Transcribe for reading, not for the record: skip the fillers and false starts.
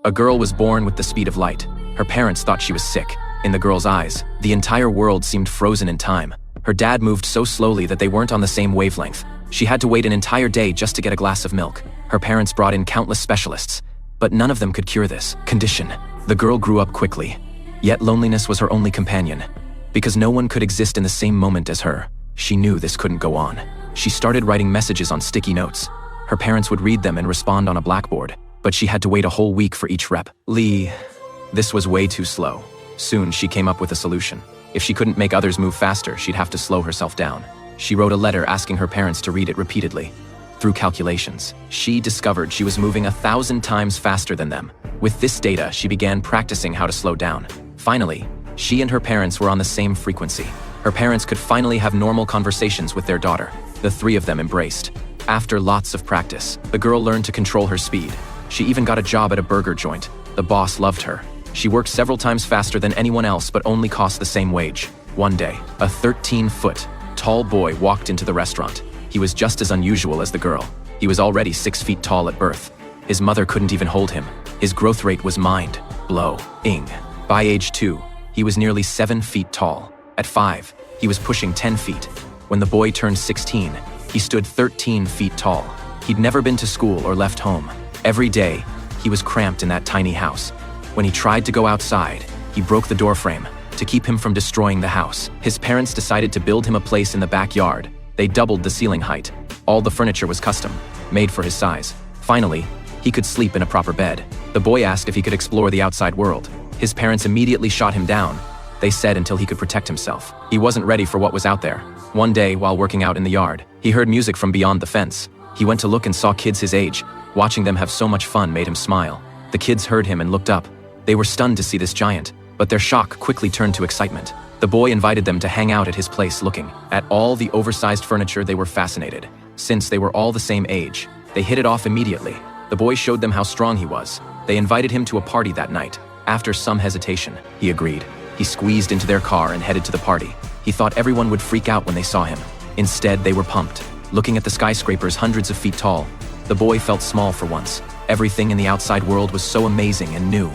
A girl was born with the speed of light. Her parents thought she was sick. In the girl's eyes, the entire world seemed frozen in time. Her dad moved so slowly that they weren't on the same wavelength. She had to wait an entire day just to get a glass of milk. Her parents brought in countless specialists, but none of them could cure this condition. The girl grew up quickly, yet loneliness was her only companion. Because no one could exist in the same moment as her, she knew this couldn't go on. She started writing messages on sticky notes. Her parents would read them and respond on a blackboard, but she had to wait a whole week for each rep. This was way too slow. Soon she came up with a solution. If she couldn't make others move faster, she'd have to slow herself down. She wrote a letter asking her parents to read it repeatedly. Through calculations, she discovered she was moving 1,000 times faster than them. With this data, she began practicing how to slow down. Finally, she and her parents were on the same frequency. Her parents could finally have normal conversations with their daughter. The three of them embraced. After lots of practice, the girl learned to control her speed. She even got a job at a burger joint. The boss loved her. She worked several times faster than anyone else but only cost the same wage. One day, a 13-foot tall boy walked into the restaurant. He was just as unusual as the girl. He was already 6 feet tall at birth. His mother couldn't even hold him. His growth rate was mind-blowing. By age 2, he was nearly 7 feet tall. At 5, he was pushing 10 feet. When the boy turned 16, he stood 13 feet tall. He'd never been to school or left home. Every day, he was cramped in that tiny house. When he tried to go outside, he broke the doorframe to keep him from destroying the house. His parents decided to build him a place in the backyard. They doubled the ceiling height. All the furniture was custom, made for his size. Finally, he could sleep in a proper bed. The boy asked if he could explore the outside world. His parents immediately shot him down. They said until he could protect himself. He wasn't ready for what was out there. One day, while working out in the yard, he heard music from beyond the fence. He went to look and saw kids his age. Watching them have so much fun made him smile. The kids heard him and looked up. They were stunned to see this giant, but their shock quickly turned to excitement. The boy invited them to hang out at his place. Looking at all the oversized furniture, they were fascinated. Since they were all the same age, they hit it off immediately. The boy showed them how strong he was. They invited him to a party that night. After some hesitation, he agreed. He squeezed into their car and headed to the party. He thought everyone would freak out when they saw him. Instead, they were pumped. Looking at the skyscrapers hundreds of feet tall, the boy felt small for once. Everything in the outside world was so amazing and new.